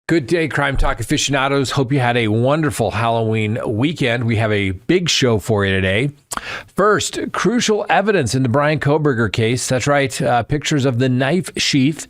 Good day, Crime Talk aficionados. Hope you had a wonderful Halloween weekend. We have a big show for you today. First, crucial evidence in the Bryan Kohberger case. That's right, pictures of the knife sheath,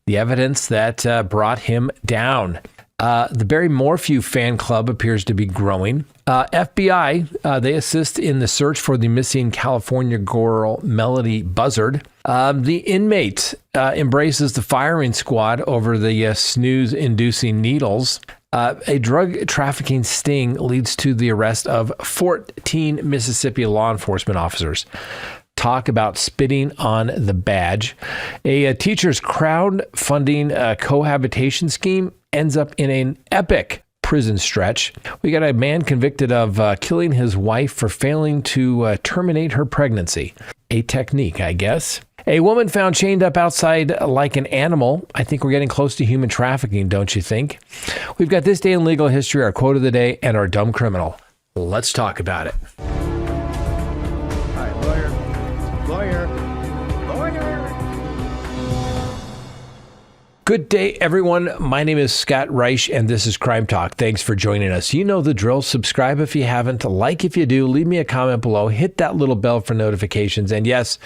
the evidence that brought him down. The Barry Morphew fan club appears to be growing. FBI, they assist in the search for the missing California girl, Melodee Buzzard. The Inmate embraces the firing squad over the snooze-inducing needles. A drug trafficking sting leads to the arrest of 14 Mississippi law enforcement officers. Talk about spitting on the badge. A teacher's crowdfunding cohabitation scheme ends up in an epic prison stretch. We got a man convicted of killing his wife for failing to terminate her pregnancy. A technique, I guess. A woman found chained up outside like an animal. I think we're getting close to human trafficking, don't you think? We've got this day in legal history, our quote of the day, and our dumb criminal. Let's talk about it. All right, lawyer. Good day, everyone. My name is Scott Reich, and this is Crime Talk. Thanks for joining us. You know the drill. Subscribe if you haven't. Like if you do. Leave me a comment below. Hit that little bell for notifications. And yes,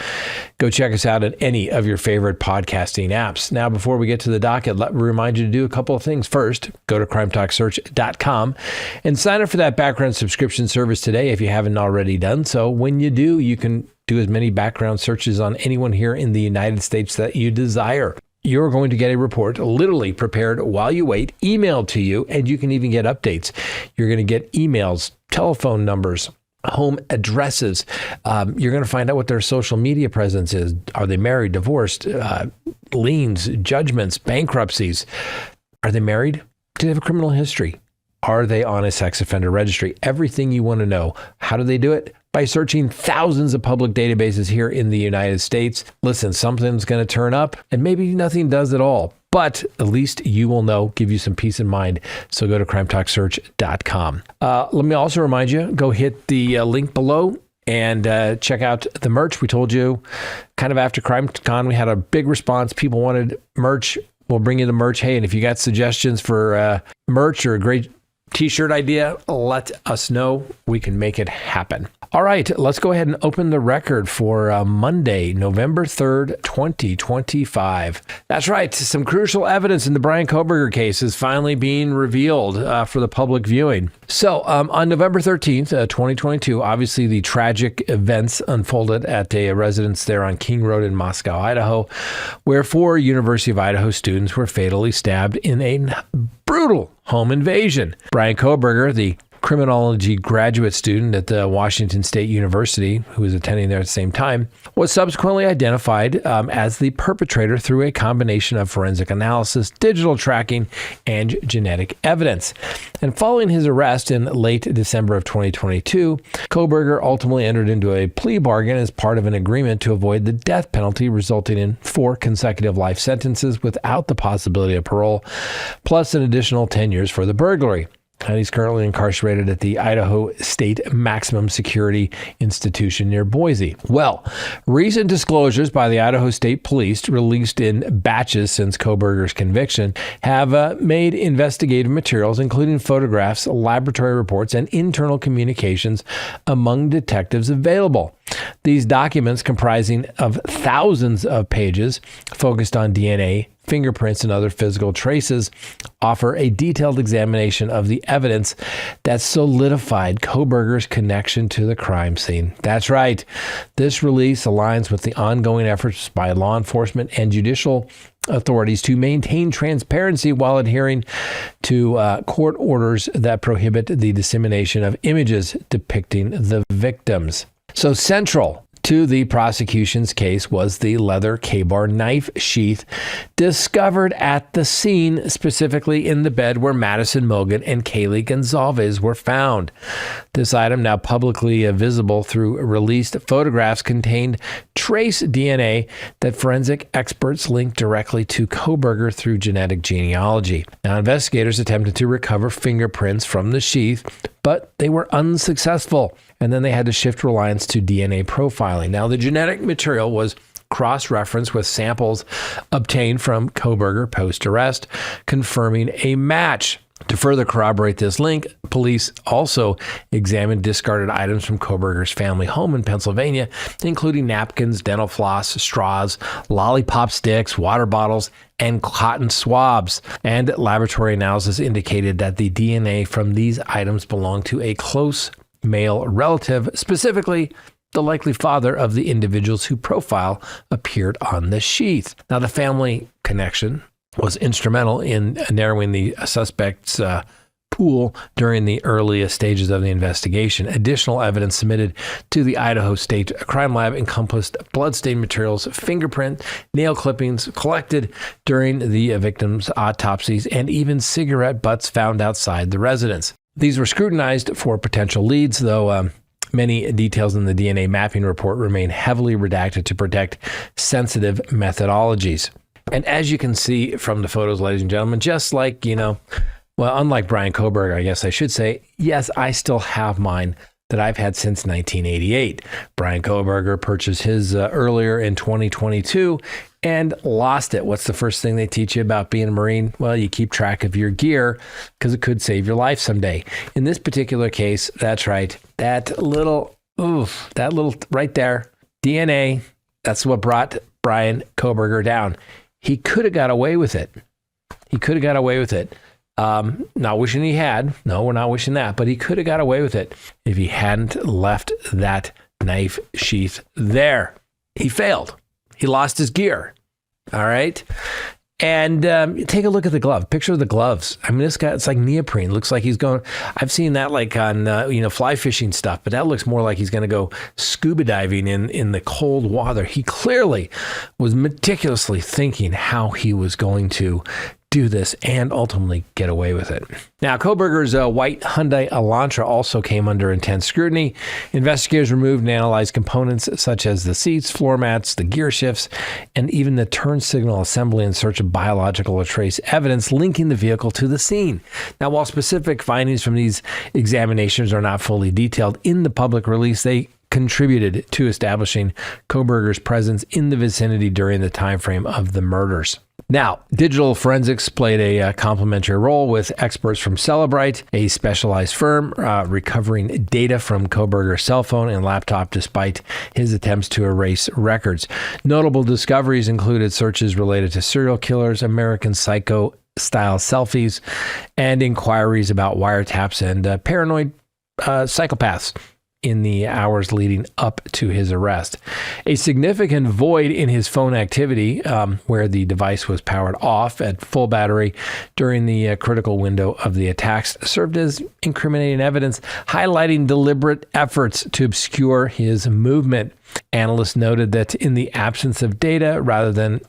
go check us out at any of your favorite podcasting apps. Now, before we get to the docket, let me remind you to do a couple of things. First, go to crimetalksearch.com and sign up for that background subscription service today if you haven't already done so. When you do, you can do as many background searches on anyone here in the United States that you desire. You're going to get a report literally prepared while you wait, emailed to you, and you can even get updates. You're going to get emails, telephone numbers, home addresses. You're going to find out what their social media presence is. Are they married, divorced, liens, judgments, bankruptcies? Are they married? Do they have a criminal history? Are they on a sex offender registry? Everything you want to know. How do they do it? By searching thousands of public databases here in the United States. Listen, something's going to turn up and maybe nothing does at all, but at least you will know, give you some peace of mind. So go to crimetalksearch.com. Let me also remind you, go hit the link below and check out the merch. We told you kind of after CrimeCon, we had a big response. People wanted merch. We'll bring you the merch. Hey, and if you got suggestions for merch or a great t-shirt idea, let us know. We can make it happen. All right, let's go ahead and open the record for Monday, November 3rd, 2025. That's right. Some crucial evidence in the Bryan Kohberger case is finally being revealed for the public viewing. So on November 13th, 2022, obviously the tragic events unfolded at a residence there on King Road in Moscow, Idaho, where 4 University of Idaho students were fatally stabbed in a brutal home invasion. Bryan Kohberger, the criminology graduate student at the Washington State University, who was attending there at the same time, was subsequently identified as the perpetrator through a combination of forensic analysis, digital tracking, and genetic evidence. And following his arrest in late December of 2022, Kohberger ultimately entered into a plea bargain as part of an agreement to avoid the death penalty, resulting in 4 consecutive life sentences without the possibility of parole, plus an additional 10 years for the burglary. And he's currently incarcerated at the Idaho State Maximum Security Institution near Boise. Well, recent disclosures by the Idaho State Police, released in batches since Kohberger's conviction, have made investigative materials, including photographs, laboratory reports, and internal communications among detectives available. These documents, comprising of thousands of pages, focused on DNA, fingerprints, and other physical traces, offer a detailed examination of the evidence that solidified Kohberger's connection to the crime scene. That's right. This release aligns with the ongoing efforts by law enforcement and judicial authorities to maintain transparency while adhering to court orders that prohibit the dissemination of images depicting the victims. So central to the prosecution's case was the leather K-bar knife sheath discovered at the scene, specifically in the bed where Madison Mogen and Kaylee Gonzalez were found. This item, now publicly visible through released photographs, contained trace DNA that forensic experts linked directly to Kohberger through genetic genealogy. Now, investigators attempted to recover fingerprints from the sheath, but they were unsuccessful. And then they had to shift reliance to DNA profiling. Now, the genetic material was cross-referenced with samples obtained from Kohberger post-arrest, confirming a match. To further corroborate this link, police also examined discarded items from Kohberger's family home in Pennsylvania, including napkins, dental floss, straws, lollipop sticks, water bottles, and cotton swabs. And laboratory analysis indicated that the DNA from these items belonged to a close male relative, specifically the likely father of the individuals whose profile appeared on the sheath. Now, the family connection was instrumental in narrowing the suspect's pool during the earliest stages of the investigation. Additional evidence submitted to the Idaho State Crime Lab encompassed bloodstained materials, fingerprint, nail clippings collected during the victims' autopsies, and even cigarette butts found outside the residence. These were scrutinized for potential leads, though many details in the DNA mapping report remain heavily redacted to protect sensitive methodologies. And as you can see from the photos, ladies and gentlemen, just like, unlike Bryan Kohberger, I guess I should say, yes, I still have mine that I've had since 1988. Bryan Kohberger purchased his earlier in 2022 and lost it. What's the first thing they teach you about being a Marine? Well, you keep track of your gear because it could save your life someday. In this particular case, that's right. That little right there, DNA, that's what brought Bryan Kohberger down. He could have got away with it. Not wishing he had. No, we're not wishing that. But he could have got away with it if he hadn't left that knife sheath there. He failed. He lost his gear. All right. And take a look at the glove. Picture the gloves. I mean, this guy, it's like neoprene. Looks like he's going, I've seen that like on, fly fishing stuff, but that looks more like he's going to go scuba diving in the cold water. He clearly was meticulously thinking how he was going to do this and ultimately get away with it. Now, Kohberger's white Hyundai Elantra also came under intense scrutiny. Investigators removed and analyzed components such as the seats, floor mats, the gear shifts, and even the turn signal assembly in search of biological or trace evidence linking the vehicle to the scene. Now, while specific findings from these examinations are not fully detailed in the public release, they contributed to establishing Kohberger's presence in the vicinity during the time frame of the murders. Now, digital forensics played a complementary role with experts from Cellebrite, a specialized firm, recovering data from Kohberger's cell phone and laptop despite his attempts to erase records. Notable discoveries included searches related to serial killers, American Psycho style selfies, and inquiries about wiretaps and paranoid psychopaths in the hours leading up to his arrest. A significant void in his phone activity, where the device was powered off at full battery during the critical window of the attacks, served as incriminating evidence, highlighting deliberate efforts to obscure his movement. Analysts noted that in the absence of data, rather than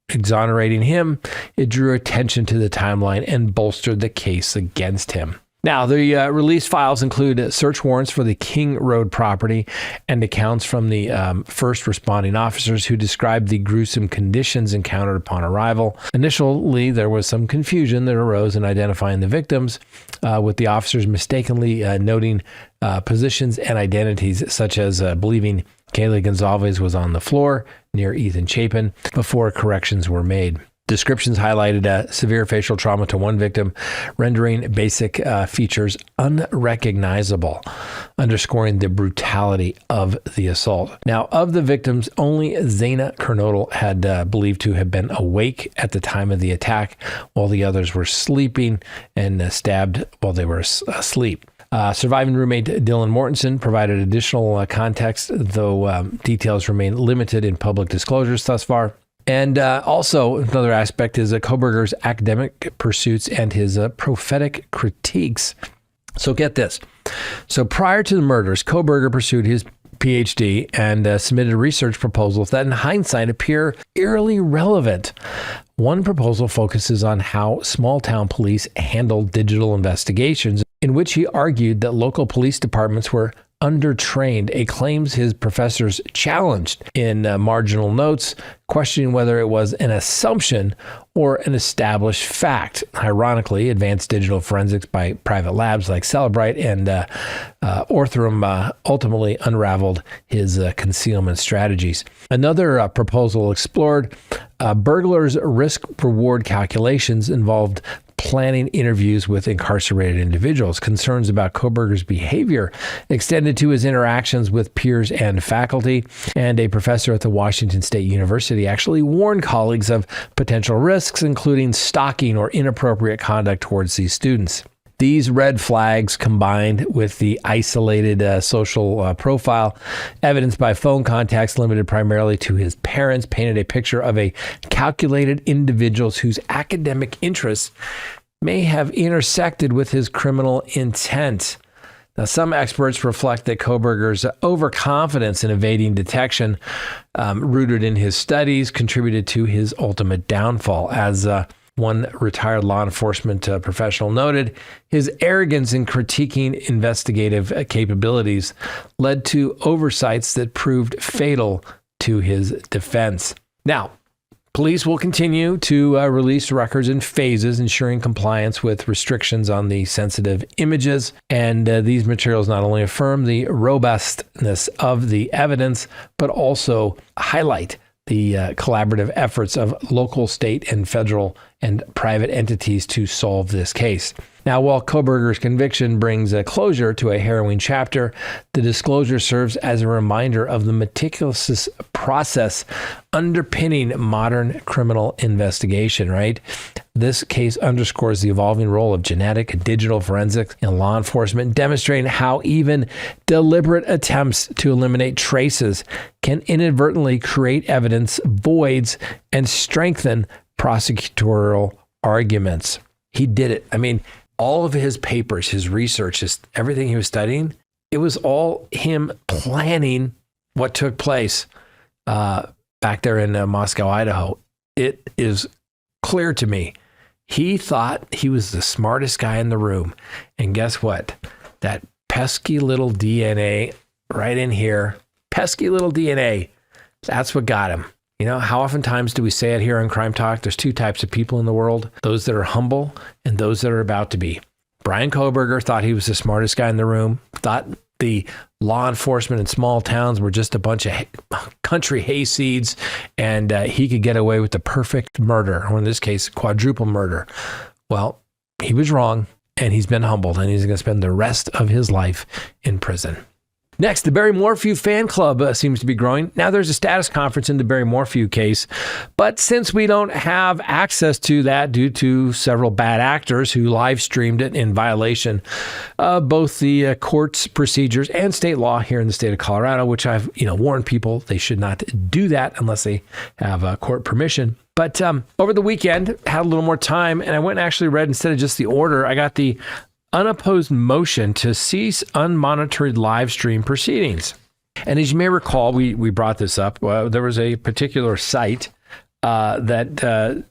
exonerating him, it drew attention to the timeline and bolstered the case against him. Now, the release files include search warrants for the King Road property and accounts from the first responding officers who described the gruesome conditions encountered upon arrival. Initially, there was some confusion that arose in identifying the victims, with the officers mistakenly noting positions and identities, such as believing Kaylee Gonzalez was on the floor near Ethan Chapin before corrections were made. Descriptions highlighted severe facial trauma to one victim, rendering basic features unrecognizable, underscoring the brutality of the assault. Now, of the victims, only Zaina Kernodle had believed to have been awake at the time of the attack, while the others were sleeping and stabbed while they were asleep. Surviving roommate Dylan Mortensen provided additional context, though details remain limited in public disclosures thus far. And also, another aspect is Kohberger's academic pursuits and his prophetic critiques. So get this. So prior to the murders, Kohberger pursued his PhD and submitted research proposals that in hindsight appear eerily relevant. One proposal focuses on how small-town police handle digital investigations in which he argued that local police departments were undertrained, a claims his professors challenged in marginal notes, questioning whether it was an assumption or an established fact. Ironically, advanced digital forensics by private labs like Celebrite and Orthrum ultimately unraveled his concealment strategies. Another proposal explored burglars' risk-reward calculations involved planning interviews with incarcerated individuals. Concerns about Kohberger's behavior extended to his interactions with peers and faculty, and a professor at the Washington State University actually warned colleagues of potential risks, including stalking or inappropriate conduct towards these students. These red flags, combined with the isolated social profile, evidenced by phone contacts limited primarily to his parents, painted a picture of a calculated individual whose academic interests may have intersected with his criminal intent. Now, some experts reflect that Kohberger's overconfidence in evading detection, rooted in his studies, contributed to his ultimate downfall. As one retired law enforcement professional noted, his arrogance in critiquing investigative capabilities led to oversights that proved fatal to his defense. Now, police will continue to release records in phases, ensuring compliance with restrictions on the sensitive images. And these materials not only affirm the robustness of the evidence, but also highlight the collaborative efforts of local, state, and federal and private entities to solve this case. Now, while Kohberger's conviction brings a closure to a harrowing chapter, the disclosure serves as a reminder of the meticulous process underpinning modern criminal investigation, right? This case underscores the evolving role of genetic and digital forensics in law enforcement, demonstrating how even deliberate attempts to eliminate traces can inadvertently create evidence voids and strengthen prosecutorial arguments. He did it. I mean, all of his papers, his research, everything he was studying, it was all him planning what took place back there in Moscow, Idaho. It is clear to me. He thought he was the smartest guy in the room. And guess what? That pesky little DNA right in here, pesky little DNA, that's what got him. You know, how oftentimes do we say it here on Crime Talk? There's two types of people in the world, those that are humble and those that are about to be. Bryan Kohberger thought he was the smartest guy in the room, thought the law enforcement in small towns were just a bunch of country hayseeds, and he could get away with the perfect murder, or in this case, quadruple murder. Well, he was wrong, and he's been humbled, and he's going to spend the rest of his life in prison. Next, the Barry Morphew fan club seems to be growing. Now, there's a status conference in the Barry Morphew case, but since we don't have access to that due to several bad actors who live streamed it in violation of both the court's procedures and state law here in the state of Colorado, which I've warned people they should not do that unless they have court permission. But over the weekend, had a little more time, and I went and actually read, instead of just the order, I got the unopposed motion to cease unmonitored live stream proceedings. And as you may recall, we brought this up. There was a particular site that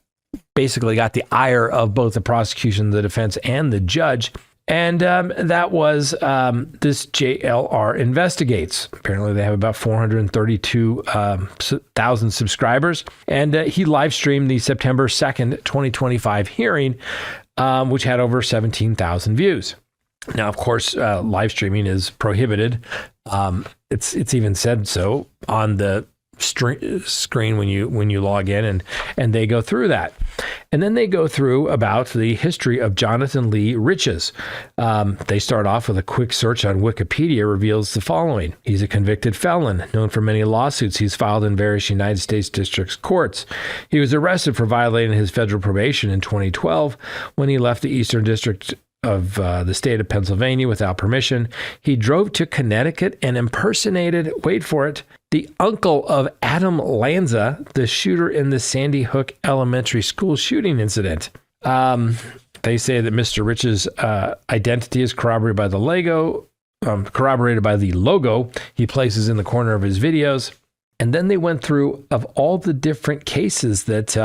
basically got the ire of both the prosecution, the defense, and the judge. And that was this JLR Investigates. Apparently, they have about 432,000 subscribers. And he live streamed the September 2nd, 2025 hearing, which had over 17,000 views. Now, of course, live streaming is prohibited. It's even said so on the screen when you log in, and they go through that. And then they go through about the history of Jonathan Lee Riches. They start off with a quick search on Wikipedia reveals the following. He's a convicted felon, known for many lawsuits he's filed in various United States district courts. He was arrested for violating his federal probation in 2012 when he left the Eastern District of the state of Pennsylvania without permission. He drove to Connecticut and impersonated, wait for it, the uncle of Adam Lanza, the shooter in the Sandy Hook Elementary School shooting incident. They say that Mr. Rich's identity is corroborated by the logo he places in the corner of his videos. And then they went through of all the different cases that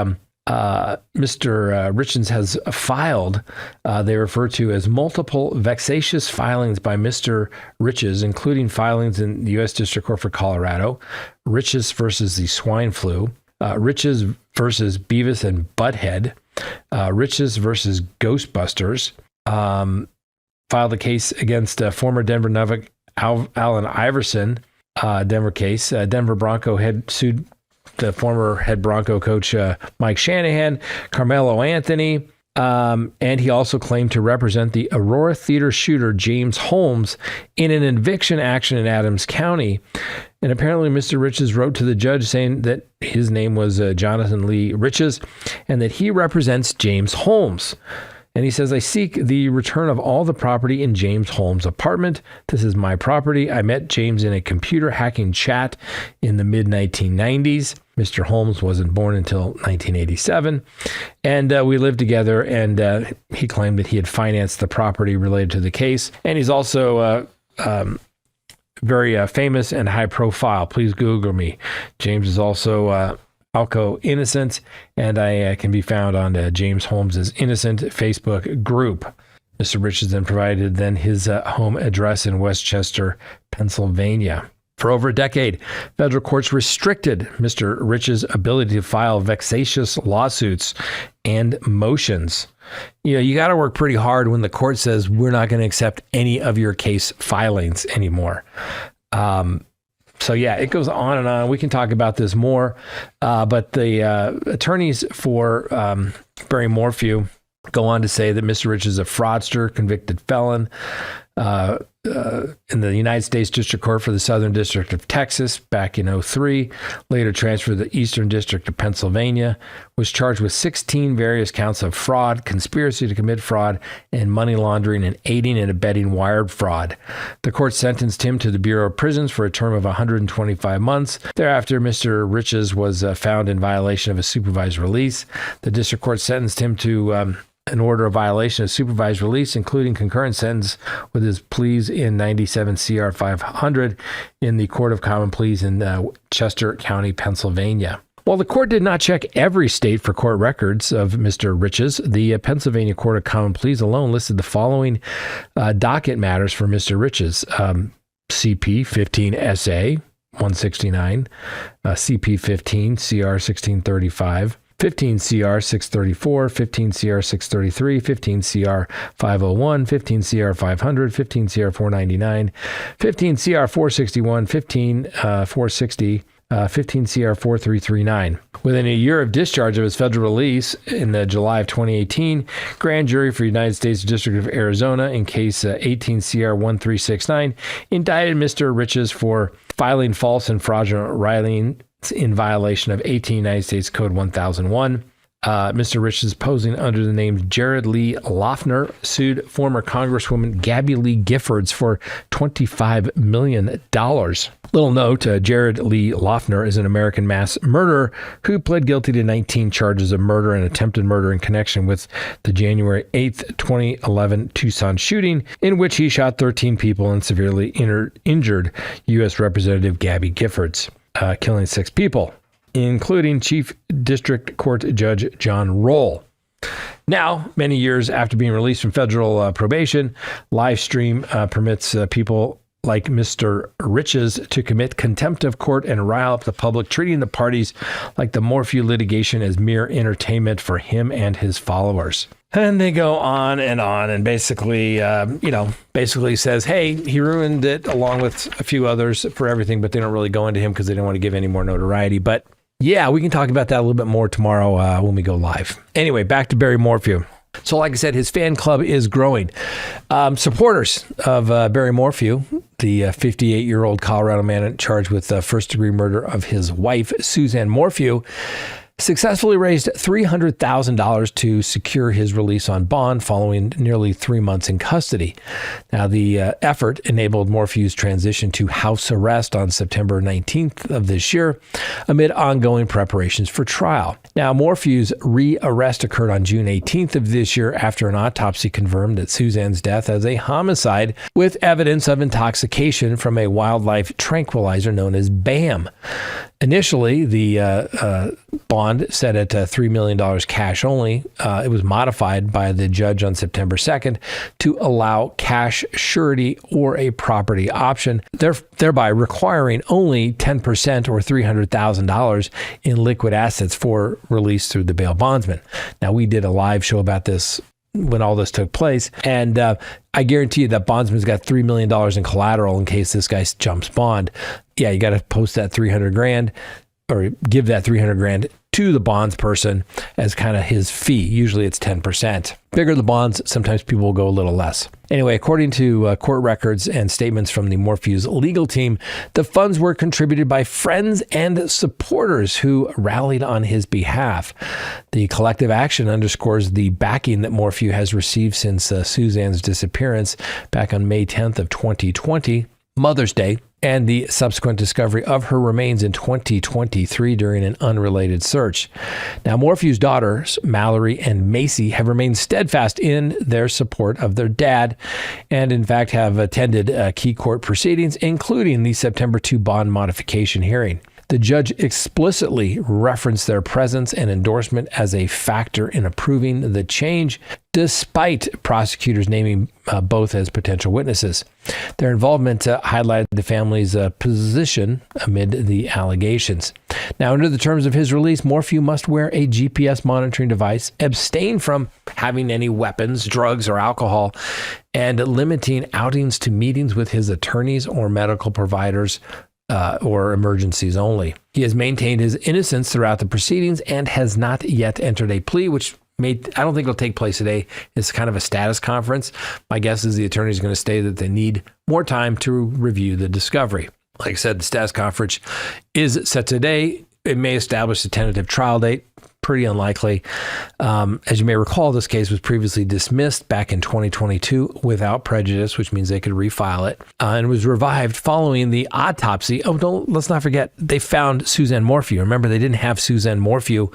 Mr. Richens has filed, they refer to as multiple vexatious filings by Mr. Riches, including filings in the U.S. District Court for Colorado, Riches versus the swine flu, Riches versus Beavis and Butthead, Riches versus Ghostbusters, filed a case against former Denver Nuggets Allen Iverson, Denver case. Denver Bronco head sued the former head Bronco coach Mike Shanahan, Carmelo Anthony, and he also claimed to represent the Aurora Theater shooter James Holmes in an eviction action in Adams County. And apparently Mr. Riches wrote to the judge saying that his name was Jonathan Lee Riches and that he represents James Holmes. And he says, I seek the return of all the property in James Holmes' apartment. This is my property. I met James in a computer hacking chat in the mid-1990s. Mr. Holmes wasn't born until 1987. And we lived together, and he claimed that he had financed the property related to the case. And he's also very famous and high profile. Please Google me. James is also Alco Innocent, and I can be found on James Holmes' Innocent Facebook group. Mr. Riches then provided his home address in Westchester, Pennsylvania. For over a decade, federal courts restricted Mr. Riches' ability to file vexatious lawsuits and motions. You know, you got to work pretty hard when the court says we're not going to accept any of your case filings anymore. So yeah, it goes on and on. We can talk about this more, but the attorneys for Barry Morphew go on to say that Mr. Rich is a fraudster, convicted felon in the United States District Court for the Southern District of Texas back in 2003, later transferred to the Eastern District of Pennsylvania, was charged with 16 various counts of fraud, conspiracy to commit fraud, and money laundering and aiding and abetting wire fraud. The court sentenced him to the Bureau of Prisons for a term of 125 months. Thereafter, Mr. Riches was found in violation of a supervised release. The district court sentenced him to an order of violation of supervised release, including concurrent sentence with his pleas in 97 CR 500 in the Court of Common Pleas in Chester County, Pennsylvania. While the court did not check every state for court records of Mr. Riches, the Pennsylvania Court of Common Pleas alone listed the following docket matters for Mr. Riches. CP 15 SA 169, CP 15 CR 1635, 15 CR 634, 15 CR 633, 15 CR 501, 15 CR 500, 15 CR 499, 15 CR 461, 15 460, 15 CR 4339. Within a year of discharge of his federal release in July of 2018, grand jury for United States District of Arizona in case 18 CR 1369 indicted Mr. Riches for filing false and fraudulent writing in violation of 18 United States Code 1001. Mr. Riches, posing under the name Jared Lee Loughner, sued former Congresswoman Gabby Lee Giffords for $25 million. Little note, Jared Lee Loughner is an American mass murderer who pled guilty to 19 charges of murder and attempted murder in connection with the January 8th, 2011 Tucson shooting, in which he shot 13 people and severely injured U.S. Representative Gabby Giffords, killing 6 people, including Chief District Court Judge John Roll. Now, many years after being released from federal probation, Livestream permits people like Mr. Riches to commit contempt of court and rile up the public, treating the parties like the Morphew litigation as mere entertainment for him and his followers. And they go on and basically, basically says, hey, he ruined it along with a few others for everything, but they don't really go into him because they don't want to give any more notoriety. But yeah, we can talk about that a little bit more tomorrow when we go live. Anyway, back to Barry Morphew. So like I said, his fan club is growing. Supporters of Barry Morphew, the 58-year-old Colorado man charged with first-degree murder of his wife, Suzanne Morphew, successfully raised $300,000 to secure his release on bond following nearly 3 months in custody. Now, the effort enabled Morphew's transition to house arrest on September 19th of this year amid ongoing preparations for trial. Now, Morphew's re-arrest occurred on June 18th of this year after an autopsy confirmed that Suzanne's death as a homicide with evidence of intoxication from a wildlife tranquilizer known as BAM. Initially, the bond set at $3 million cash only. It was modified by the judge on September 2nd to allow cash surety or a property option, thereby requiring only 10% or $300,000 in liquid assets for release through the bail bondsman. Now, we did a live show about this when all this took place, and I guarantee you that bondsman's got $3 million in collateral in case this guy jumps bond. Yeah, you got to post that 300 grand or give that 300 grand to the bonds person as kind of his fee. Usually it's 10%. Bigger the bonds, sometimes people will go a little less. Anyway, according to court records and statements from the Morphew's legal team, the funds were contributed by friends and supporters who rallied on his behalf. The collective action underscores the backing that Morphew has received since Suzanne's disappearance back on May 10th of 2020, Mother's Day, and the subsequent discovery of her remains in 2023 during an unrelated search. Now, Morphew's daughters, Mallory and Macy, have remained steadfast in their support of their dad and, in fact, have attended key court proceedings, including the September 2 bond modification hearing. The judge explicitly referenced their presence and endorsement as a factor in approving the change, despite prosecutors naming both as potential witnesses. Their involvement highlighted the family's position amid the allegations. Now, under the terms of his release, Morphew must wear a GPS monitoring device, abstain from having any weapons, drugs, or alcohol, and limiting outings to meetings with his attorneys or medical providers or emergencies only. He has maintained his innocence throughout the proceedings and has not yet entered a plea, which I don't think it'll take place today. It's kind of a status conference. My guess is the attorney is going to state that they need more time to review the discovery. Like I said, the status conference is set today. It may establish a tentative trial date. Pretty unlikely. As you may recall, this case was previously dismissed back in 2022 without prejudice, which means they could refile it, and was revived following the autopsy. Let's not forget, they found Suzanne Morphew. Remember, they didn't have Suzanne Morphew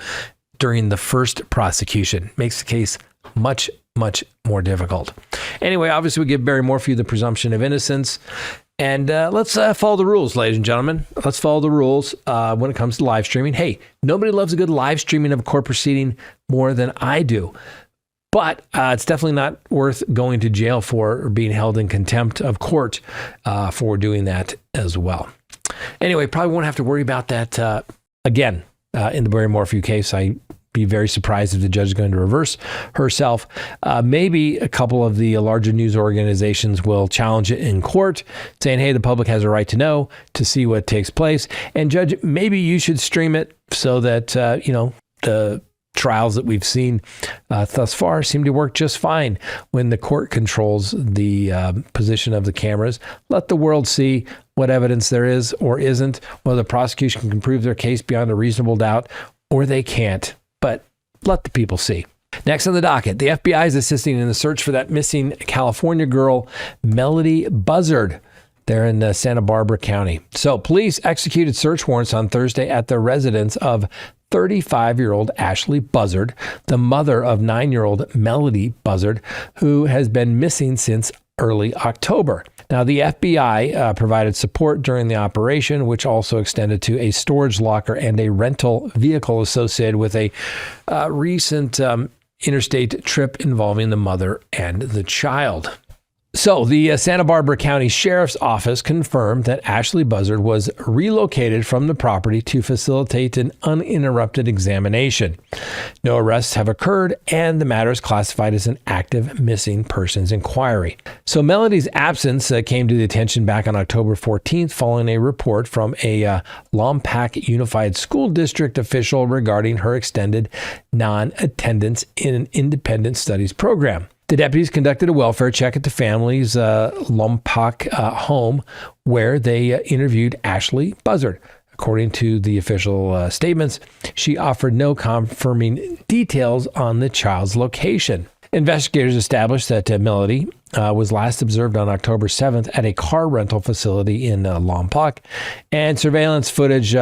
during the first prosecution. Makes the case much, much more difficult. Anyway, obviously, we give Barry Morphew the presumption of innocence. And let's follow the rules, ladies and gentlemen. Let's follow the rules when it comes to live streaming. Hey, nobody loves a good live streaming of a court proceeding more than I do. But it's definitely not worth going to jail for or being held in contempt of court for doing that as well. Anyway, probably won't have to worry about that again in the Barry Morphew case. I'd be very surprised if the judge is going to reverse herself. Maybe a couple of the larger news organizations will challenge it in court, saying, hey, the public has a right to know, to see what takes place. And judge, maybe you should stream it so that, the trials that we've seen thus far seem to work just fine when the court controls the position of the cameras. Let the world see what evidence there is or isn't, whether the prosecution can prove their case beyond a reasonable doubt or they can't. But let the people see. Next on the docket, the FBI is assisting in the search for that missing California girl, Melodee Buzzard. They're in Santa Barbara County. So police executed search warrants on Thursday at the residence of 35-year-old Ashley Buzzard, the mother of 9-year-old Melodee Buzzard, who has been missing since early October. Now, the FBI provided support during the operation, which also extended to a storage locker and a rental vehicle associated with a recent interstate trip involving the mother and the child. So the Santa Barbara County Sheriff's Office confirmed that Ashley Buzzard was relocated from the property to facilitate an uninterrupted examination. No arrests have occurred, and the matter is classified as an active missing persons inquiry. So Melodee's absence came to the attention back on October 14th following a report from a Lompoc Unified School District official regarding her extended non-attendance in an independent studies program. The deputies conducted a welfare check at the family's Lompoc home, where they interviewed Ashley Buzzard. According to the official statements, she offered no confirming details on the child's location. Investigators established that Melodee was last observed on October 7th at a car rental facility in Lompoc, and surveillance footage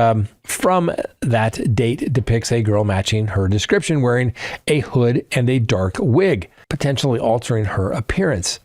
from that date depicts a girl matching her description wearing a hood and a dark wig, potentially altering her appearance.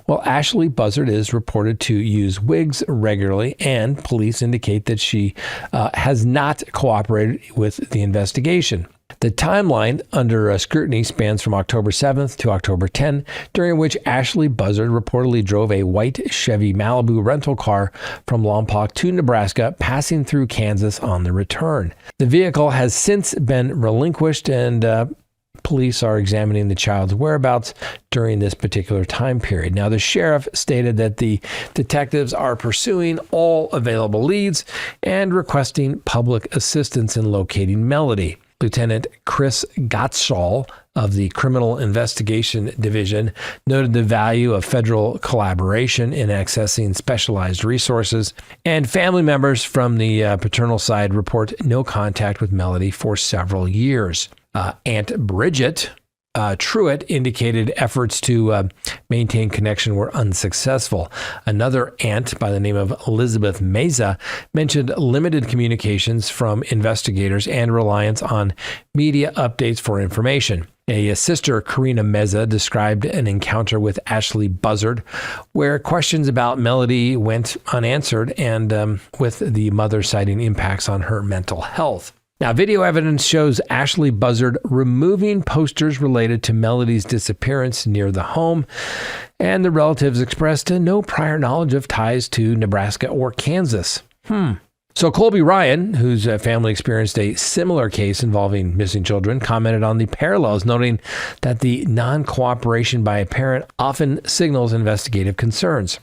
Well, Ashley Buzzard is reported to use wigs regularly, and police indicate that she has not cooperated with the investigation. The timeline under scrutiny spans from October 7th to October 10, during which Ashley Buzzard reportedly drove a white Chevy Malibu rental car from Lompoc to Nebraska, passing through Kansas on the return. The vehicle has since been relinquished, and police are examining the child's whereabouts during this particular time period. Now, the sheriff stated that the detectives are pursuing all available leads and requesting public assistance in locating Melodee. Lieutenant Chris Gottschall of the Criminal Investigation Division noted the value of federal collaboration in accessing specialized resources, and family members from the paternal side report no contact with Melodee for several years. Aunt Bridget Truitt indicated efforts to maintain connection were unsuccessful. Another aunt by the name of Elizabeth Meza mentioned limited communications from investigators and reliance on media updates for information. A sister, Karina Meza, described an encounter with Ashley Buzzard where questions about Melodee went unanswered, and with the mother citing impacts on her mental health. Now, video evidence shows Ashley Buzzard removing posters related to Melodee's disappearance near the home, and the relatives expressed no prior knowledge of ties to Nebraska or Kansas. So Colby Ryan, whose family experienced a similar case involving missing children, commented on the parallels, noting that the non-cooperation by a parent often signals investigative concerns.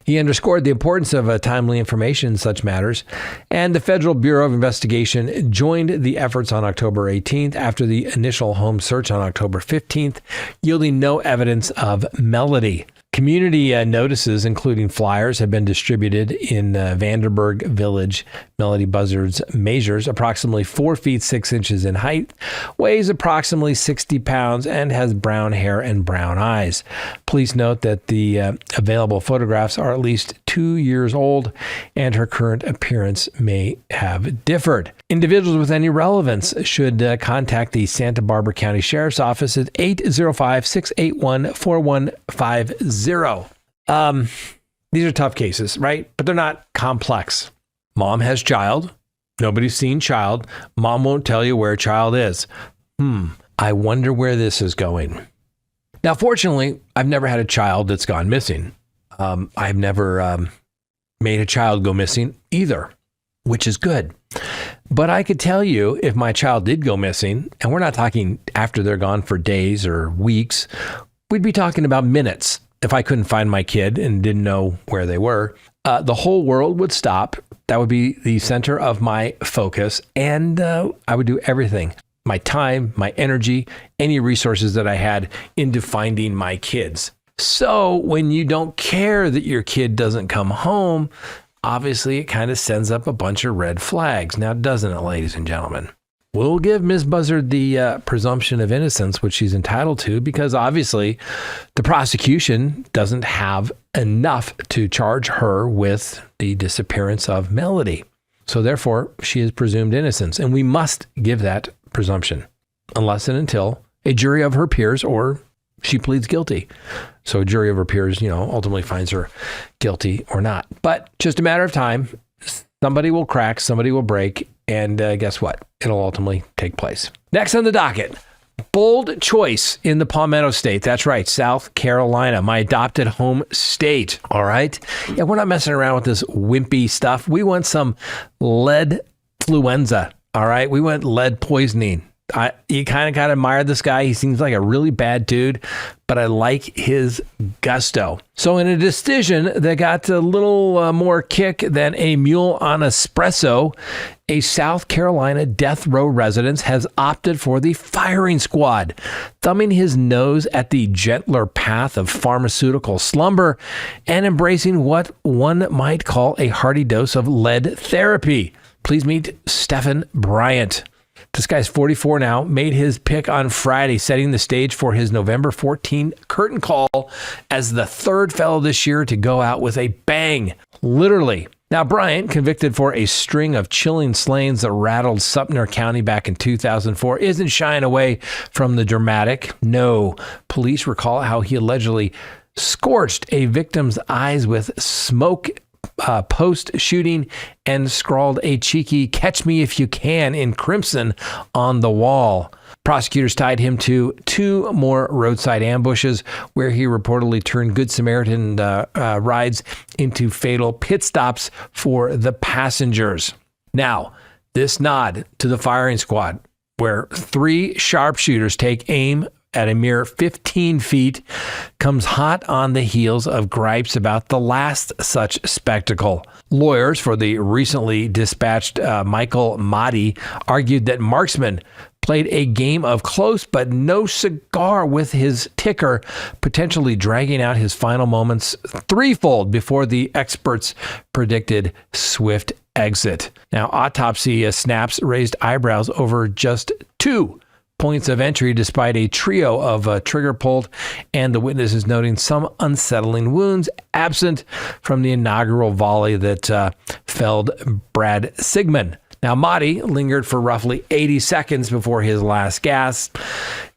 He underscored the importance of timely information in such matters, and the Federal Bureau of Investigation joined the efforts on October 18th after the initial home search on October 15th, yielding no evidence of Melodee. Community notices, including flyers, have been distributed in Vanderburg Village. Melodee Buzzard measures approximately 4 feet 6 inches in height, weighs approximately 60 pounds, and has brown hair and brown eyes. Police note that the available photographs are at least 2 years old, and her current appearance may have differed. Individuals with any relevance should contact the Santa Barbara County Sheriff's Office at 805-681-4150. These are tough cases, right? But they're not complex. Mom has child. Nobody's seen child. Mom won't tell you where child is. I wonder where this is going. Now, fortunately, I've never had a child that's gone missing. I've never made a child go missing either, which is good. But I could tell you if my child did go missing, and we're not talking after they're gone for days or weeks, we'd be talking about minutes. If I couldn't find my kid and didn't know where they were, the whole world would stop. That would be the center of my focus, and I would do everything. My time, my energy, any resources that I had into finding my kids. So when you don't care that your kid doesn't come home, obviously it kind of sends up a bunch of red flags. Now, doesn't it, ladies and gentlemen? We'll give Ms. Buzzard the presumption of innocence, which she's entitled to, because obviously the prosecution doesn't have enough to charge her with the disappearance of Melodee. So therefore, she is presumed innocent, and we must give that presumption unless and until a jury of her peers or she pleads guilty. So a jury of her peers, ultimately finds her guilty or not. But just a matter of time. Somebody will crack, somebody will break, and guess what? It'll ultimately take place. Next on the docket, bold choice in the Palmetto State. That's right, South Carolina, my adopted home state. All right? Yeah, we're not messing around with this wimpy stuff. We want some lead fluenza. All right? We want lead poisoning. You kind of got to admire this guy. He seems like a really bad dude, but I like his gusto. So in a decision that got a little more kick than a mule on espresso, a South Carolina death row resident has opted for the firing squad, thumbing his nose at the gentler path of pharmaceutical slumber and embracing what one might call a hearty dose of lead therapy. Please meet Stephen Bryant. This guy's 44 now, made his pick on Friday, setting the stage for his November 14 curtain call as the third fellow this year to go out with a bang, literally. Now, Bryan, convicted for a string of chilling slayings that rattled Sumter County back in 2004, isn't shying away from the dramatic. No, police recall how he allegedly scorched a victim's eyes with smoke post-shooting and scrawled a cheeky "Catch me if you can" in crimson on the wall. Prosecutors tied him to 2 more roadside ambushes where he reportedly turned Good Samaritan rides into fatal pit stops for the passengers. Now, this nod to the firing squad, where 3 sharpshooters take aim at a mere 15 feet, comes hot on the heels of gripes about the last such spectacle. Lawyers for the recently dispatched Michael Melodee argued that marksman played a game of close but no cigar with his ticker, potentially dragging out his final moments threefold before the experts predicted swift exit. Now, autopsy snaps raised eyebrows over just 2 points of entry despite a trio of trigger pulled and the witnesses noting some unsettling wounds absent from the inaugural volley that felled Brad Sigmund. Now, Melodee lingered for roughly 80 seconds before his last gasp.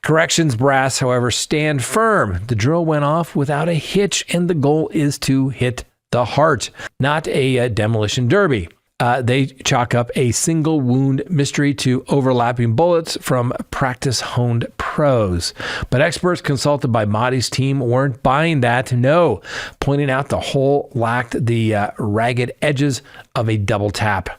Corrections brass, however, stand firm. The drill went off without a hitch, and the goal is to hit the heart, not a demolition derby. They chalk up a single wound mystery to overlapping bullets from practice-honed pros. But experts consulted by Melodee's team weren't buying that, no, pointing out the hole lacked the ragged edges of a double tap.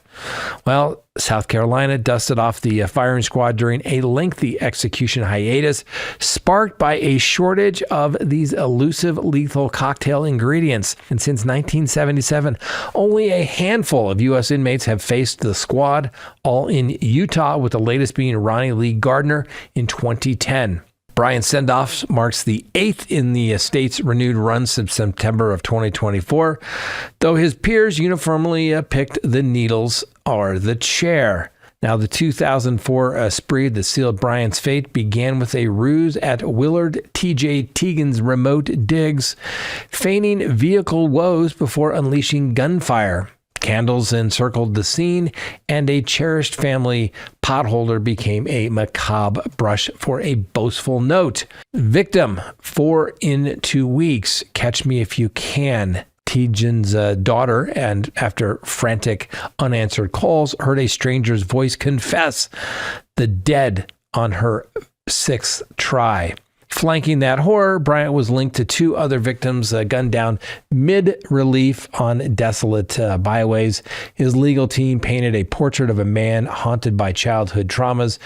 Well, South Carolina dusted off the firing squad during a lengthy execution hiatus sparked by a shortage of these elusive lethal cocktail ingredients. And since 1977, only a handful of U.S. inmates have faced the squad, all in Utah, with the latest being Ronnie Lee Gardner in 2010. Bryan send-off marks the 8th in the state's renewed run since September of 2024, though his peers uniformly picked the needles or the chair. Now, the 2004 spree that sealed Bryan's fate began with a ruse at Willard T.J. Teagan's remote digs, feigning vehicle woes before unleashing gunfire. Candles encircled the scene, and a cherished family potholder became a macabre brush for a boastful note. Victim, 4 in 2 weeks. Catch me if you can. Tejan's daughter, and after frantic, unanswered calls, heard a stranger's voice confess the dead on her 6th try. Flanking that horror, Bryant was linked to 2 other victims gunned down mid-relief on desolate byways. His legal team painted a portrait of a man haunted by childhood traumas,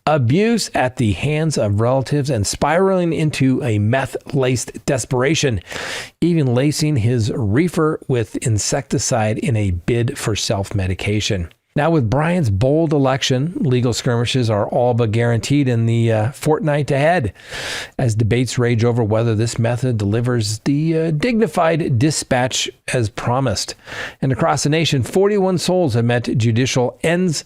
abuse at the hands of relatives, and spiraling into a meth-laced desperation, even lacing his reefer with insecticide in a bid for self-medication. Now, with Bryan's bold election, legal skirmishes are all but guaranteed in the fortnight ahead, as debates rage over whether this method delivers the dignified dispatch as promised. And across the nation, 41 souls have met judicial ends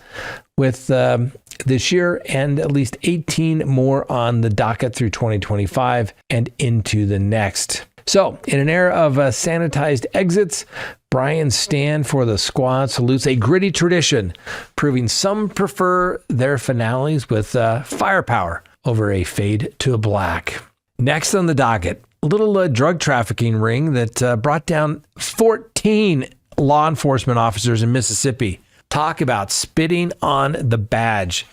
with this year, and at least 18 more on the docket through 2025 and into the next. So, in an era of sanitized exits, Bryan's stand for the squad salutes a gritty tradition, proving some prefer their finales with firepower over a fade to black. Next on the docket, a little drug trafficking ring that brought down 14 law enforcement officers in Mississippi. Talk about spitting on the badge.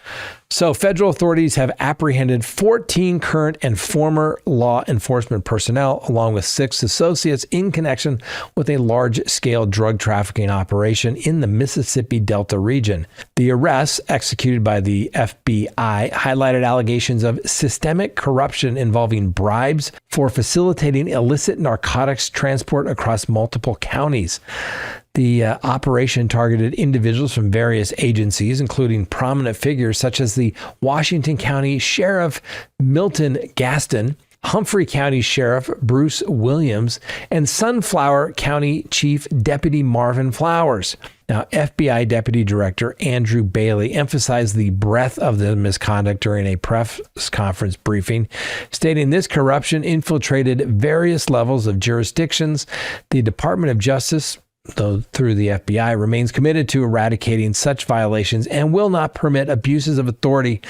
So federal authorities have apprehended 14 current and former law enforcement personnel, along with 6 associates, in connection with a large-scale drug trafficking operation in the Mississippi Delta region. The arrests, executed by the FBI, highlighted allegations of systemic corruption involving bribes for facilitating illicit narcotics transport across multiple counties. The operation targeted individuals from various agencies, including prominent figures such as the Washington County Sheriff Milton Gaston, Humphrey County Sheriff Bruce Williams, and Sunflower County Chief Deputy Marvin Flowers. Now, FBI Deputy Director Andrew Bailey emphasized the breadth of the misconduct during a press conference briefing, stating this corruption infiltrated various levels of jurisdictions. The Department of Justice, though through the FBI, remains committed to eradicating such violations and will not permit abuses of authority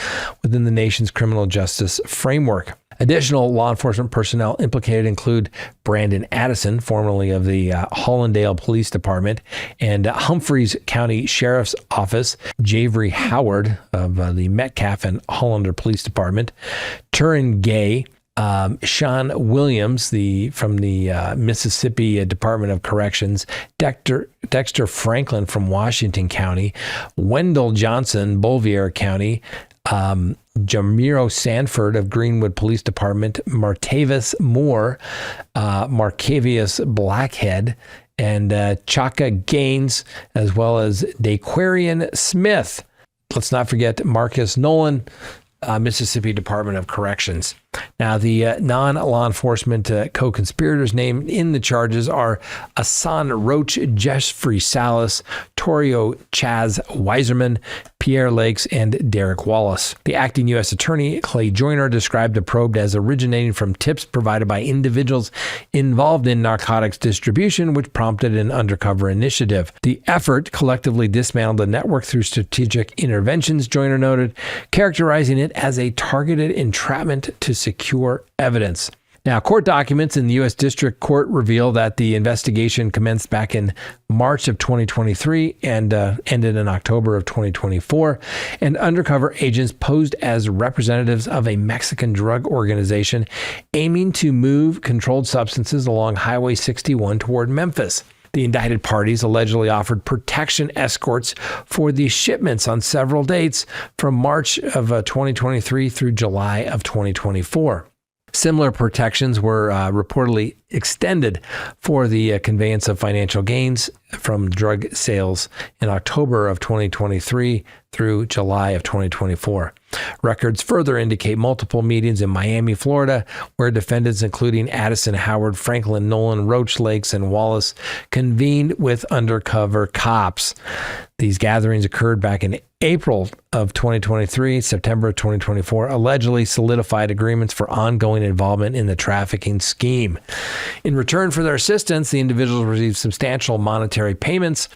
within the nation's criminal justice framework. Additional law enforcement personnel implicated include Brandon Addison, formerly of the Hollandale Police Department, and Humphreys County Sheriff's Office, Javery Howard of the Metcalf and Hollander Police Department, Turin Gay, Sean Williams, from the Mississippi Department of Corrections, Dexter Franklin from Washington County, Wendell Johnson, Bolivar County, Jamiro Sanford of Greenwood Police Department, Martavis Moore, Marcavius Blackhead, and Chaka Gaines, as well as Daquarian Smith. Let's not forget Marcus Nolan, Mississippi Department of Corrections. Now, the non-law enforcement co-conspirators named in the charges are Asan Roach, Jeffrey Salas, Torio Chaz Weiserman, Pierre Lakes, and Derek Wallace. The acting U.S. Attorney, Clay Joyner, described the probe as originating from tips provided by individuals involved in narcotics distribution, which prompted an undercover initiative. The effort collectively dismantled the network through strategic interventions, Joyner noted, characterizing it as a targeted entrapment to secure evidence. Now, court documents in the U.S. District Court reveal that the investigation commenced back in March of 2023 and ended in October of 2024, and undercover agents posed as representatives of a Mexican drug organization aiming to move controlled substances along Highway 61 toward Memphis. The indicted parties allegedly offered protection escorts for these shipments on several dates from March of 2023 through July of 2024. Similar protections were reportedly extended for the conveyance of financial gains from drug sales in October of 2023 through July of 2024. Records further indicate multiple meetings in Miami, Florida, where defendants including Addison, Howard, Franklin, Nolan, Roach, Lakes, and Wallace convened with undercover cops. These gatherings occurred back in April of 2023, September of 2024, allegedly solidified agreements for ongoing involvement in the trafficking scheme. In return for their assistance, the individuals received substantial monetary payments,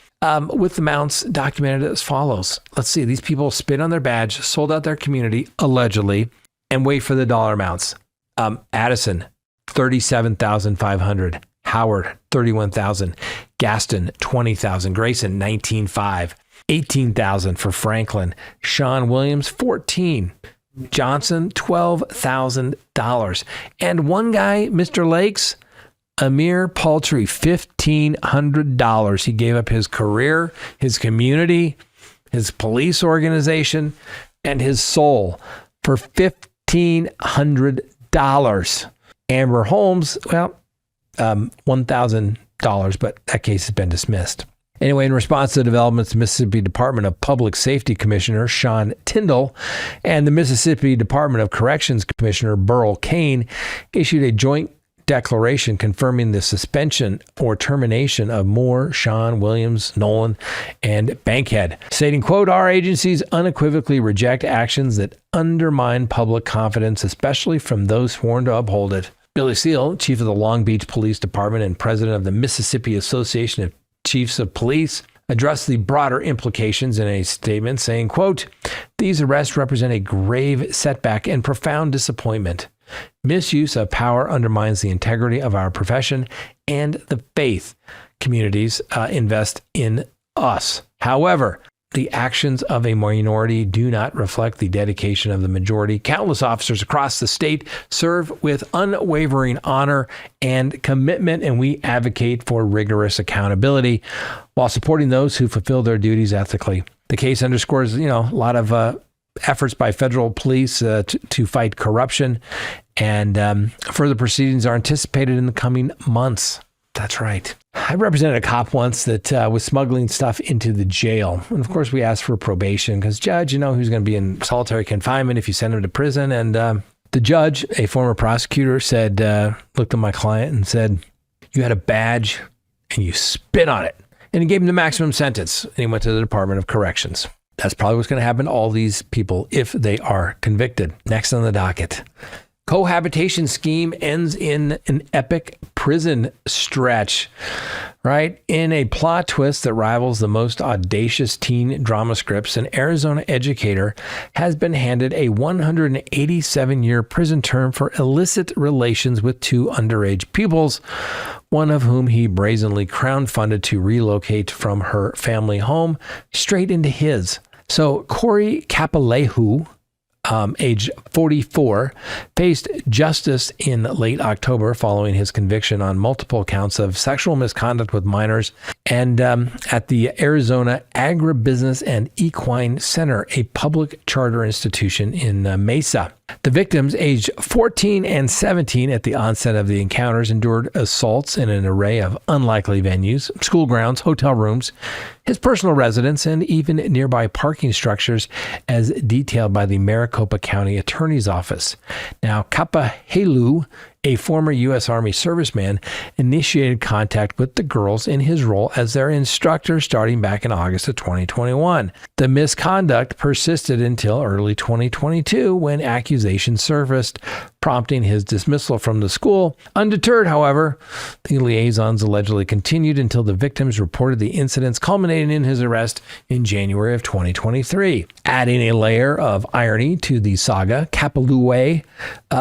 with amounts documented as follows. Let's see. These people spit on their badge, sold out their community, allegedly, and wait for the dollar amounts. Addison, $37,500. Howard, $31,000. Gaston, $20,000. Grayson, $19,500. $18,000 for Franklin. Sean Williams, $14,000. Johnson, $12,000. And one guy, Mr. Lakes, a mere paltry $1,500. He gave up his career, his community, his police organization, and his soul for $1,500. Amber Holmes, well, $1,000, but that case has been dismissed. Anyway, in response to the developments, the Mississippi Department of Public Safety Commissioner Sean Tyndall and the Mississippi Department of Corrections Commissioner Burl Cain issued a joint declaration confirming the suspension or termination of Moore, Sean, Williams, Nolan, and Bankhead, stating, quote, "Our agencies unequivocally reject actions that undermine public confidence, especially from those sworn to uphold it." Billy Seal, chief of the Long Beach Police Department and president of the Mississippi Association of Chiefs of Police, addressed the broader implications in a statement saying, quote, "These arrests represent a grave setback and profound disappointment. Misuse of power undermines the integrity of our profession and the faith communities invest in us. However, the actions of a minority do not reflect the dedication of the majority. Countless officers across the state serve with unwavering honor and commitment, and we advocate for rigorous accountability while supporting those who fulfill their duties ethically." The case underscores, a lot of efforts by federal police to fight corruption, and further proceedings are anticipated in the coming months. That's right. I represented a cop once that was smuggling stuff into the jail. And of course, we asked for probation because, Judge, who's going to be in solitary confinement if you send him to prison. And the judge, a former prosecutor, said, looked at my client and said, "You had a badge and you spit on it." And he gave him the maximum sentence. And he went to the Department of Corrections. That's probably what's going to happen to all these people if they are convicted. Next on the docket, Cohabitation scheme ends in an epic prison stretch, right? In a plot twist that rivals the most audacious teen drama scripts, an Arizona educator has been handed a 187-year prison term for illicit relations with two underage pupils, one of whom he brazenly crowdfunded to relocate from her family home straight into his. So Corey Kapalehu, age 44, faced justice in late October following his conviction on multiple counts of sexual misconduct with minors and at the Arizona Agribusiness and Equine Center, a public charter institution in Mesa. The victims, aged 14 and 17 at the onset of the encounters, endured assaults in an array of unlikely venues, school grounds, hotel rooms, his personal residence, and even nearby parking structures, as detailed by the Maricopa County Attorney's Office. Now, Kapahelu, a former U.S. Army serviceman, initiated contact with the girls in his role as their instructor starting back in August of 2021. The misconduct persisted until early 2022 when accusations surfaced, prompting his dismissal from the school. Undeterred, however, the liaisons allegedly continued until the victims reported the incidents, culminating in his arrest in January of 2023. Adding a layer of irony to the saga, Kapalue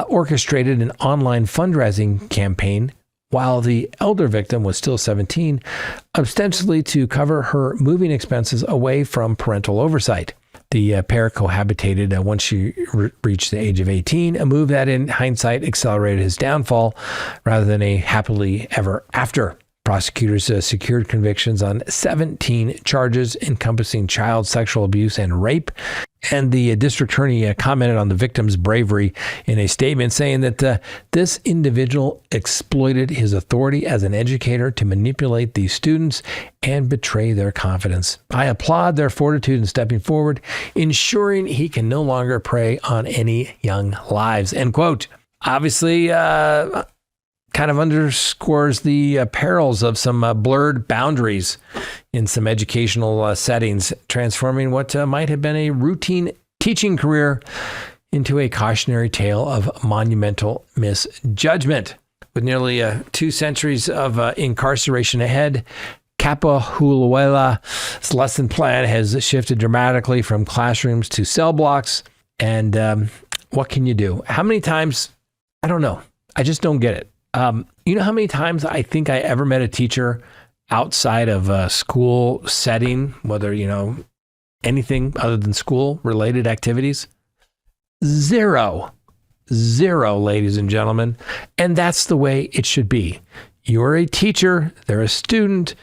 orchestrated an online fundraising campaign while the elder victim was still 17, ostensibly to cover her moving expenses away from parental oversight. The pair cohabitated once she reached the age of 18, a move that in hindsight accelerated his downfall rather than a happily ever after. Prosecutors secured convictions on 17 charges encompassing child sexual abuse and rape. And the district attorney commented on the victim's bravery in a statement, saying that this individual exploited his authority as an educator to manipulate these students and betray their confidence. I applaud their fortitude in stepping forward, ensuring he can no longer prey on any young lives. End quote. Obviously, kind of underscores the perils of some blurred boundaries in some educational settings, transforming what might have been a routine teaching career into a cautionary tale of monumental misjudgment. With nearly 2 centuries of incarceration ahead, Kapahuluela's lesson plan has shifted dramatically from classrooms to cell blocks. And what can you do? How many times? I don't know. I just don't get it. You know how many times I think I ever met a teacher outside of a school setting, whether, anything other than school related activities? Zero, ladies and gentlemen. And that's the way it should be. You're a teacher. They're a student.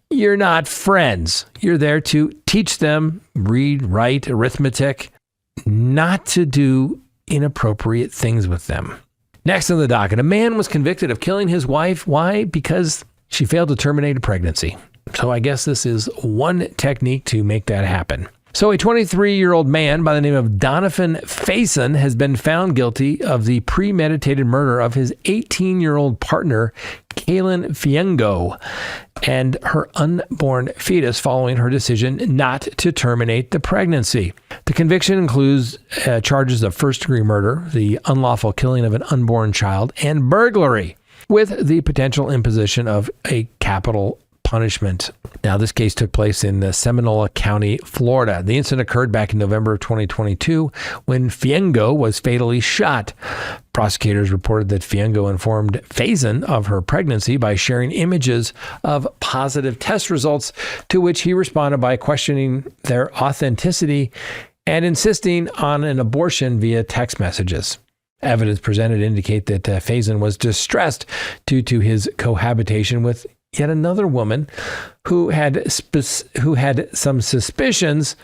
You're not friends. You're there to teach them, read, write, arithmetic, not to do inappropriate things with them. Next on the docket, a man was convicted of killing his wife. Why? Because she failed to terminate a pregnancy. So I guess this is one technique to make that happen. So a 23-year-old man by the name of Donovan Faison has been found guilty of the premeditated murder of his 18-year-old partner, Kaylin Fiengo, and her unborn fetus following her decision not to terminate the pregnancy. The conviction includes charges of first-degree murder, the unlawful killing of an unborn child, and burglary, with the potential imposition of a capital punishment. Now, this case took place in Seminole County, Florida. The incident occurred back in November of 2022 when Fiengo was fatally shot. Prosecutors reported that Fiengo informed Faison of her pregnancy by sharing images of positive test results, to which he responded by questioning their authenticity and insisting on an abortion via text messages. Evidence presented indicate that Faison was distressed due to his cohabitation with yet another woman who had some suspicions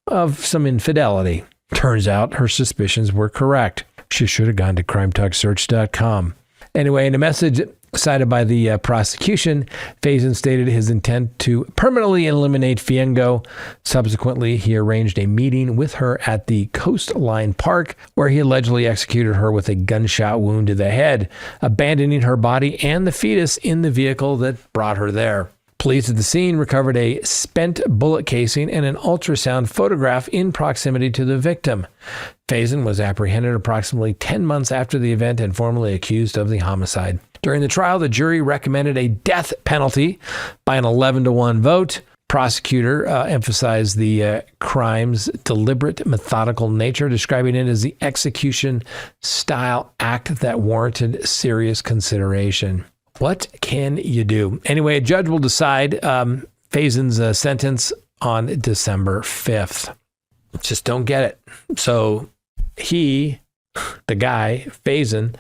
of some infidelity. Turns out her suspicions were correct. She should have gone to crimetalksearch.com. Anyway, in a message cited by the prosecution, Faison stated his intent to permanently eliminate Fiengo. Subsequently, he arranged a meeting with her at the Coastline Park, where he allegedly executed her with a gunshot wound to the head, abandoning her body and the fetus in the vehicle that brought her there. Police at the scene recovered a spent bullet casing and an ultrasound photograph in proximity to the victim. Faison was apprehended approximately 10 months after the event and formally accused of the homicide. During the trial, the jury recommended a death penalty by an 11-1 vote. Prosecutor emphasized the crime's deliberate, methodical nature, describing it as the execution-style act that warranted serious consideration. What can you do? Anyway, a judge will decide Faison's sentence on December 5th. Just don't get it. So the guy, Faison,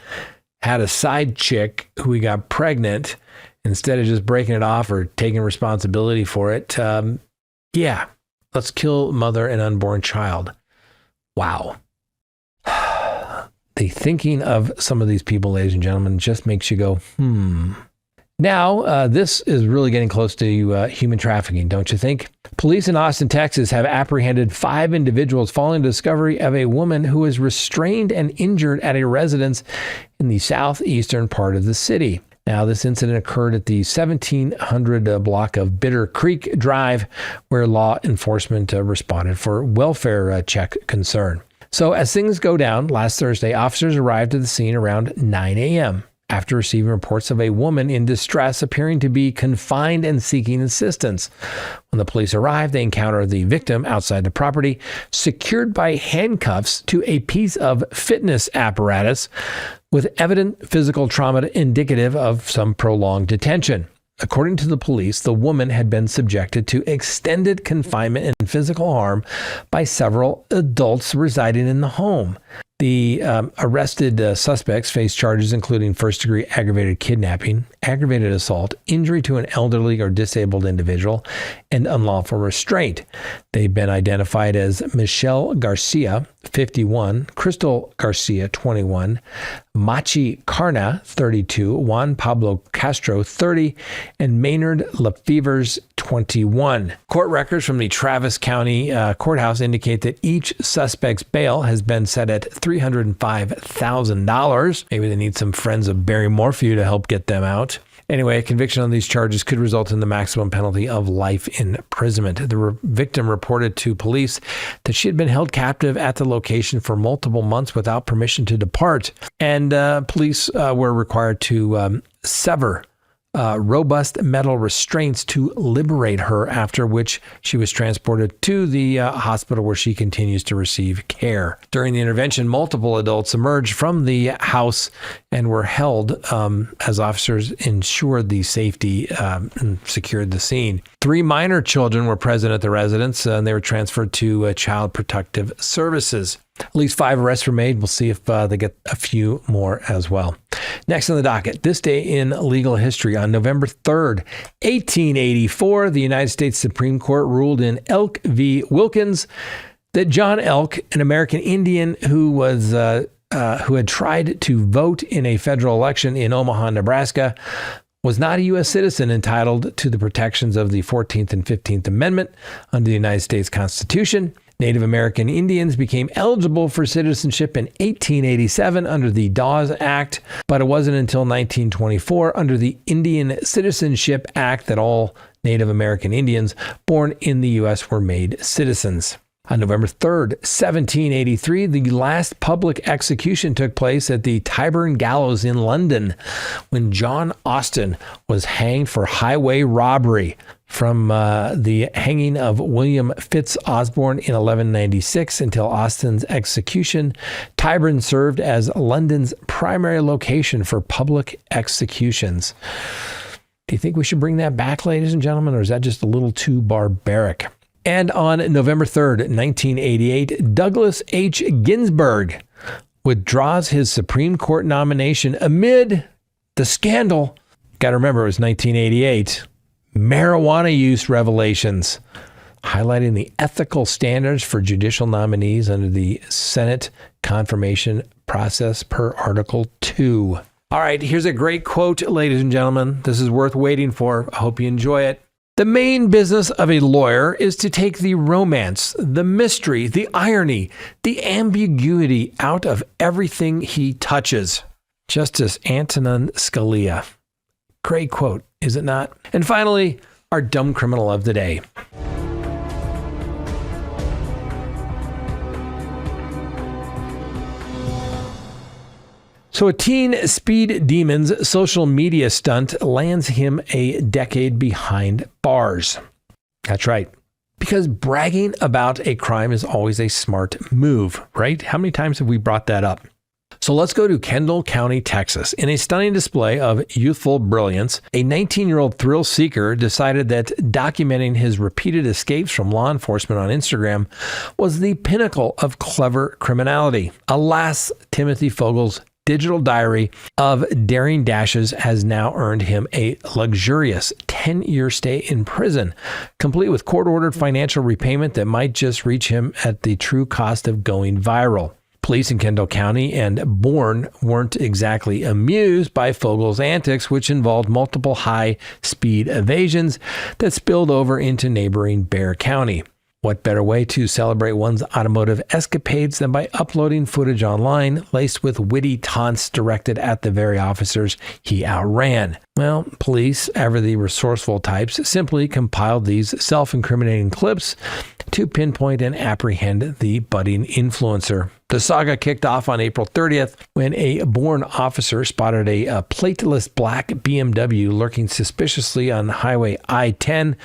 had a side chick who he got pregnant. Instead of just breaking it off or taking responsibility for it, let's kill mother and unborn child. Wow. The thinking of some of these people, ladies and gentlemen, just makes you go, Now, this is really getting close to human trafficking, don't you think? Police in Austin, Texas have apprehended 5 individuals following the discovery of a woman who was restrained and injured at a residence in the southeastern part of the city. Now, this incident occurred at the 1700 block of Bitter Creek Drive, where law enforcement responded for welfare check concern. So as things go down, last Thursday, officers arrived at the scene around 9 a.m. after receiving reports of a woman in distress appearing to be confined and seeking assistance. When the police arrived, they encountered the victim outside the property, secured by handcuffs to a piece of fitness apparatus with evident physical trauma indicative of some prolonged detention. According to the police, the woman had been subjected to extended confinement and physical harm by several adults residing in the home. The arrested suspects face charges including first-degree aggravated kidnapping, aggravated assault, injury to an elderly or disabled individual, and unlawful restraint. They've been identified as Michelle Garcia, 51, Crystal Garcia, 21, Machi Carna, 32, Juan Pablo Castro, 30, and Maynard Lefevers, 21. Court records from the Travis County Courthouse indicate that each suspect's bail has been set at $305,000. Maybe they need some friends of Barry Morphew to help get them out. Anyway, a conviction on these charges could result in the maximum penalty of life imprisonment. The victim reported to police that she had been held captive at the location for multiple months without permission to depart. And police were required to sever robust metal restraints to liberate her, after which she was transported to the hospital where she continues to receive care. During the intervention, multiple adults emerged from the house and were held as officers ensured the safety and secured the scene. 3 minor children were present at the residence, and they were transferred to Child Protective Services. At least 5 arrests were made. We'll see if they get a few more as well. Next on the docket, this day in legal history. On November 3rd, 1884, the United States Supreme Court ruled in Elk v. Wilkins that John Elk, an American Indian who had tried to vote in a federal election in Omaha, Nebraska, was not a U.S. citizen entitled to the protections of the 14th and 15th Amendment under the United States Constitution. Native American Indians became eligible for citizenship in 1887 under the Dawes Act, but it wasn't until 1924 under the Indian Citizenship Act that all Native American Indians born in the U.S. were made citizens. On November 3rd, 1783, the last public execution took place at the Tyburn Gallows in London when John Austin was hanged for highway robbery. From the hanging of William Fitz Osborne in 1196 until Austin's execution, Tyburn served as London's primary location for public executions. Do you think we should bring that back, ladies and gentlemen, or is that just a little too barbaric? And on November 3rd, 1988, Douglas H. Ginsburg withdraws his Supreme Court nomination amid the scandal. Got to remember, it was 1988. Marijuana use revelations, highlighting the ethical standards for judicial nominees under the Senate confirmation process per Article 2. All right, here's a great quote, ladies and gentlemen. This is worth waiting for. I hope you enjoy it. The main business of a lawyer is to take the romance, the mystery, the irony, the ambiguity out of everything he touches. Justice Antonin Scalia. Great quote, is it not? And finally, our dumb criminal of the day. So a teen speed demon's social media stunt lands him a decade behind bars. That's right. Because bragging about a crime is always a smart move, right? How many times have we brought that up? So let's go to Kendall County, Texas. In a stunning display of youthful brilliance, a 19-year-old thrill seeker decided that documenting his repeated escapes from law enforcement on Instagram was the pinnacle of clever criminality. Alas, Timothy Fogel's digital diary of daring dashes has now earned him a luxurious 10-year stay in prison, complete with court-ordered financial repayment that might just reach him at the true cost of going viral. Police in Kendall County and Bourne weren't exactly amused by Fogel's antics, which involved multiple high-speed evasions that spilled over into neighboring Bexar County. What better way to celebrate one's automotive escapades than by uploading footage online laced with witty taunts directed at the very officers he outran? Well, police, ever the resourceful types, simply compiled these self-incriminating clips to pinpoint and apprehend the budding influencer. The saga kicked off on April 30th when a Bourne officer spotted a plateless black BMW lurking suspiciously on Highway I-10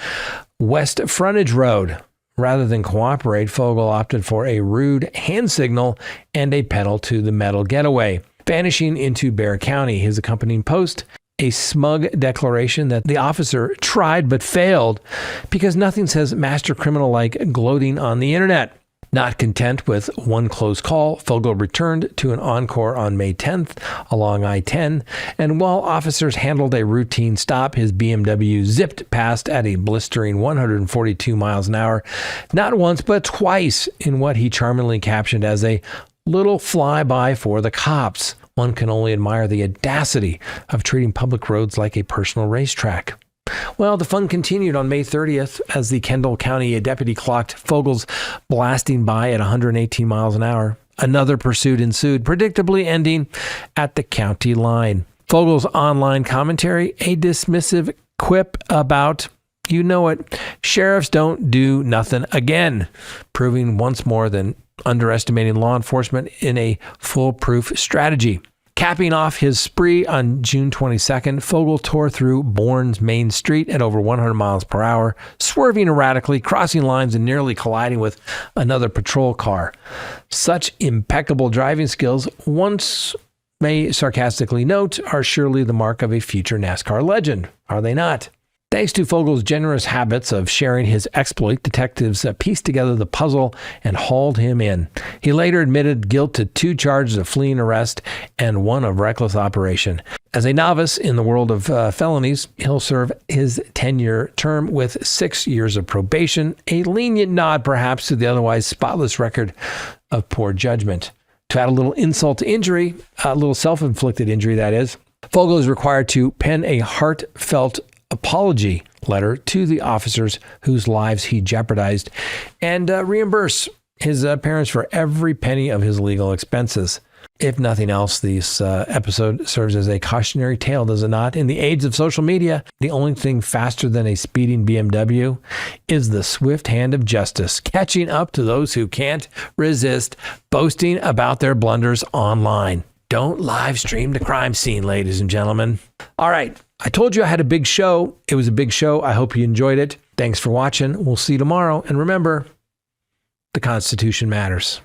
West Frontage Road. Rather than cooperate, Fogel opted for a rude hand signal and a pedal to the metal getaway, vanishing into Bexar County. His accompanying post, a smug declaration that the officer tried but failed because nothing says master criminal like gloating on the internet. Not content with one close call, Fogel returned to an encore on May 10th along I-10, and while officers handled a routine stop, his BMW zipped past at a blistering 142 miles an hour, not once but twice in what he charmingly captioned as a little flyby for the cops. One can only admire the audacity of treating public roads like a personal racetrack. Well, the fun continued on May 30th as the Kendall County deputy clocked Fogel's blasting by at 118 miles an hour. Another pursuit ensued, predictably ending at the county line. Fogel's online commentary, a dismissive quip about, you know it, sheriffs don't do nothing again, proving once more than underestimating law enforcement in a foolproof strategy. Capping off his spree on June 22nd, Fogel tore through Bourne's main street at over 100 miles per hour, swerving erratically, crossing lines, and nearly colliding with another patrol car. Such impeccable driving skills, once may sarcastically note, are surely the mark of a future NASCAR legend, are they not? Thanks to Fogel's generous habits of sharing his exploit, detectives pieced together the puzzle and hauled him in. He later admitted guilt to 2 charges of fleeing arrest and 1 of reckless operation. As a novice in the world of felonies, he'll serve his 10-year term with 6 years of probation, a lenient nod perhaps to the otherwise spotless record of poor judgment. To add a little insult to injury, a little self-inflicted injury that is, Fogel is required to pen a heartfelt apology letter to the officers whose lives he jeopardized and reimburse his parents for every penny of his legal expenses. If nothing else, this episode serves as a cautionary tale, does it not? In the age of social media, the only thing faster than a speeding BMW is the swift hand of justice, catching up to those who can't resist boasting about their blunders online. Don't live stream the crime scene, ladies and gentlemen. All right. I told you I had a big show. It was a big show. I hope you enjoyed it. Thanks for watching. We'll see you tomorrow. And remember, the Constitution matters.